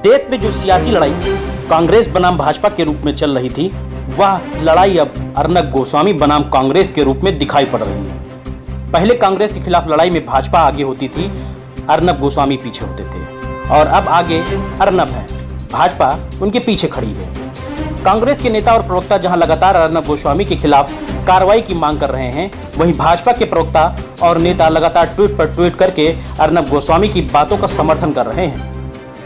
देश में जो सियासी लड़ाई कांग्रेस बनाम भाजपा के रूप में चल रही थी, वह लड़ाई अब अर्नब गोस्वामी बनाम कांग्रेस के रूप में दिखाई पड़ रही है। पहले कांग्रेस के खिलाफ लड़ाई में भाजपा आगे होती थी, अर्नब गोस्वामी पीछे होते थे, और अब आगे अर्नब है, भाजपा उनके पीछे खड़ी है। कांग्रेस के नेता और प्रवक्ता जहां लगातार अर्नब गोस्वामी के खिलाफ कार्रवाई की मांग कर रहे हैं, वहीं भाजपा के प्रवक्ता और नेता लगातार ट्वीट पर ट्वीट करके अर्नब गोस्वामी की बातों का समर्थन कर रहे हैं।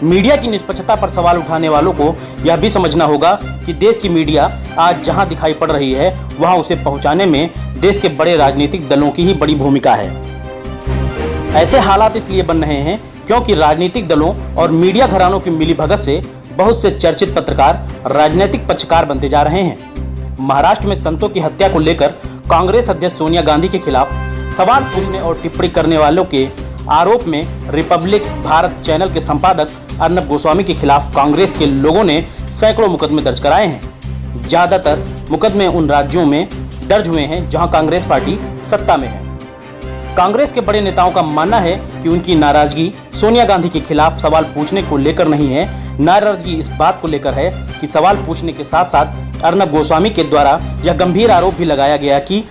मीडिया की निष्पक्षता पर सवाल उठाने वालों को यह भी समझना होगा कि देश की मीडिया आज जहां दिखाई पड़ रही है, वहां उसे पहुंचाने में देश के बड़े राजनीतिक दलों की ही बड़ी भूमिका है। ऐसे हालात इसलिए बन रहे हैं क्योंकि राजनीतिक दलों और मीडिया घरानों की मिलीभगत से बहुत से चर्चित पत्रकार राजनीतिक पक्षकार बनते जा रहे हैं। महाराष्ट्र में संतों की हत्या को लेकर कांग्रेस अध्यक्ष सोनिया गांधी के खिलाफ सवाल पूछने और टिप्पणी करने वालों के आरोप में रिपब्लिक भारत चैनल के संपादक अर्नब गोस्वामी के खिलाफ कांग्रेस के लोगों ने सैकड़ों मुकदमे दर्ज कराए हैं। ज्यादातर मुकदमे उन राज्यों में दर्ज हुए हैं जहां कांग्रेस पार्टी सत्ता में है। कांग्रेस के बड़े नेताओं का मानना है कि उनकी नाराजगी सोनिया गांधी के खिलाफ सवाल पूछने को लेकर नहीं है, नाराजगी इस बात को लेकर है कि सवाल पूछने के साथ साथ अर्नब गोस्वामी के द्वारा यह गंभीर आरोप भी लगाया गया कि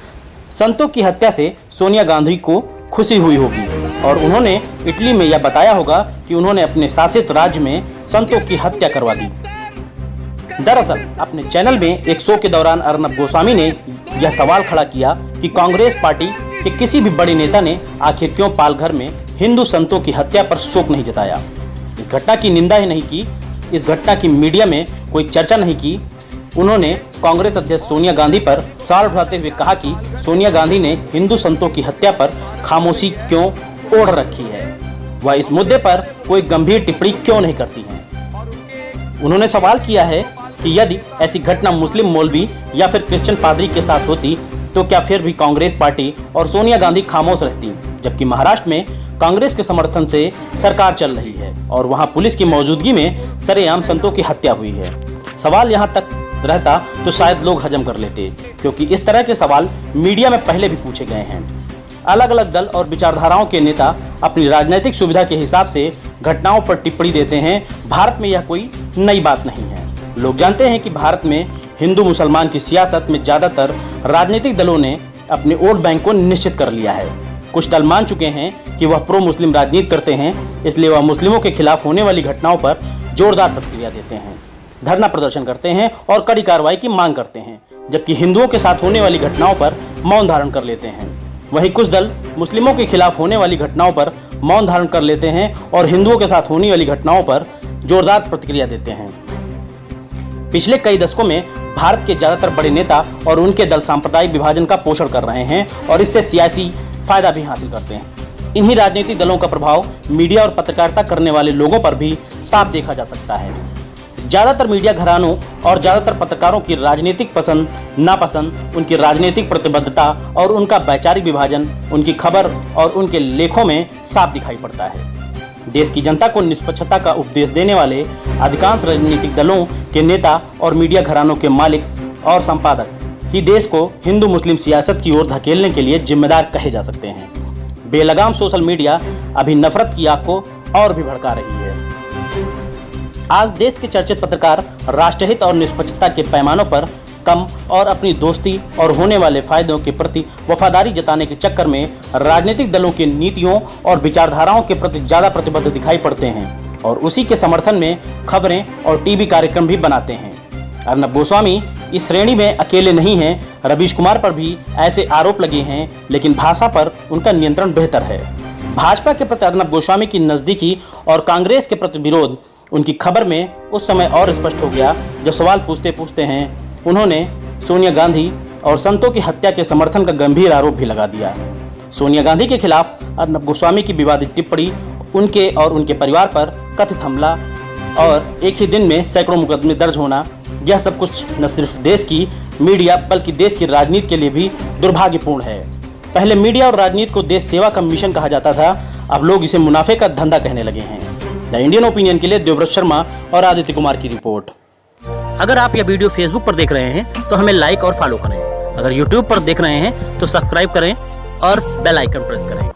संतों की हत्या से सोनिया गांधी को खुशी हुई होगी और उन्होंने इटली में यह बताया होगा कि उन्होंने अपने शासित राज्य में संतों की हत्या करवा दी। दरअसल अपने चैनल में एक शो के दौरान अर्नब गोस्वामी ने यह सवाल खड़ा किया कि कांग्रेस पार्टी के किसी भी बड़े नेता ने आखिर क्यों पालघर में हिंदू संतों की हत्या पर शोक नहीं जताया, इस घटना की निंदा ही नहीं की, इस घटना की मीडिया में कोई चर्चा नहीं की। उन्होंने कांग्रेस अध्यक्ष सोनिया गांधी पर सवाल उठाते हुए कहा कि सोनिया गांधी ने हिंदू संतों की हत्या पर खामोशी क्यों ओढ़ रखी है, वह इस मुद्दे पर कोई गंभीर टिप्पणी क्यों नहीं करती हैं। उन्होंने सवाल किया है कि यदि ऐसी घटना मुस्लिम मौलवी या फिर क्रिश्चियन पादरी के साथ होती तो क्या फिर भी कांग्रेस पार्टी और सोनिया गांधी खामोश रहती, जबकि महाराष्ट्र में कांग्रेस के समर्थन से सरकार चल रही है और वहां पुलिस की मौजूदगी में सरेआम संतों की हत्या हुई है। सवाल यहां तक रहता तो शायद लोग हजम कर लेते, क्योंकि इस तरह के सवाल मीडिया में पहले भी पूछे गए हैं। अलग अलग दल और विचारधाराओं के नेता अपनी राजनीतिक सुविधा के हिसाब से घटनाओं पर टिप्पणी देते हैं। भारत में यह कोई नई बात नहीं है। लोग जानते हैं कि भारत में हिंदू मुसलमान की सियासत में ज़्यादातर राजनीतिक दलों ने अपने वोट बैंक को निश्चित कर लिया है। कुछ दल मान चुके हैं कि वह प्रो मुस्लिम राजनीति करते हैं, इसलिए वह मुस्लिमों के खिलाफ होने वाली घटनाओं पर जोरदार प्रतिक्रिया देते हैं, धरना प्रदर्शन करते हैं और कड़ी कार्रवाई की मांग करते हैं, जबकि हिंदुओं के साथ होने वाली घटनाओं पर मौन धारण कर लेते हैं। वहीं कुछ दल मुस्लिमों के खिलाफ होने वाली घटनाओं पर मौन धारण कर लेते हैं और हिंदुओं के साथ होने वाली घटनाओं पर जोरदार प्रतिक्रिया देते हैं। पिछले कई दशकों में भारत के ज्यादातर बड़े नेता और उनके दल सांप्रदायिक विभाजन का पोषण कर रहे हैं और इससे सियासी फायदा भी हासिल करते हैं। इन्हीं राजनीतिक दलों का प्रभाव मीडिया और पत्रकारिता करने वाले लोगों पर भी साफ देखा जा सकता है। ज़्यादातर मीडिया घरानों और ज़्यादातर पत्रकारों की राजनीतिक पसंद नापसंद, उनकी राजनीतिक प्रतिबद्धता और उनका वैचारिक विभाजन उनकी खबर और उनके लेखों में साफ दिखाई पड़ता है। देश की जनता को निष्पक्षता का उपदेश देने वाले अधिकांश राजनीतिक दलों के नेता और मीडिया घरानों के मालिक और संपादक ही देश को हिंदू मुस्लिम सियासत की ओर धकेलने के लिए जिम्मेदार कहे जा सकते हैं। बेलगाम सोशल मीडिया अभी नफरत की आग को और भी भड़का रही है। आज देश के चर्चित पत्रकार राष्ट्रहित और निष्पक्षता के पैमानों पर कम और अपनी दोस्ती और होने वाले फायदों के प्रति वफादारी जताने के चक्कर में राजनीतिक दलों की नीतियों और विचारधाराओं के प्रति ज़्यादा प्रतिबद्ध दिखाई पड़ते हैं और उसी के समर्थन में खबरें और टीवी कार्यक्रम भी बनाते हैं। अर्नब गोस्वामी इस श्रेणी में अकेले नहीं हैं, रवीश कुमार पर भी ऐसे आरोप लगे हैं, लेकिन भाषा पर उनका नियंत्रण बेहतर है। भाजपा के प्रति अर्नब गोस्वामी की नज़दीकी और कांग्रेस के प्रति विरोध उनकी खबर में उस समय और स्पष्ट हो गया जब सवाल पूछते पूछते हैं उन्होंने सोनिया गांधी और संतों की हत्या के समर्थन का गंभीर आरोप भी लगा दिया। सोनिया गांधी के खिलाफ अर्नब गोस्वामी की विवादित टिप्पणी, उनके और उनके परिवार पर कथित हमला और एक ही दिन में सैकड़ों मुकदमे दर्ज होना, यह सब कुछ न सिर्फ देश की मीडिया बल्कि देश की राजनीति के लिए भी दुर्भाग्यपूर्ण है। पहले मीडिया और राजनीति को देश सेवा का मिशन कहा जाता था, अब लोग इसे मुनाफे का धंधा कहने लगे हैं। द इंडियन ओपिनियन के लिए देवव्रत शर्मा और आदित्य कुमार की रिपोर्ट। अगर आप यह वीडियो फेसबुक पर देख रहे हैं तो हमें लाइक और फॉलो करें। अगर यूट्यूब पर देख रहे हैं तो सब्सक्राइब करें और बेल आइकन प्रेस करें।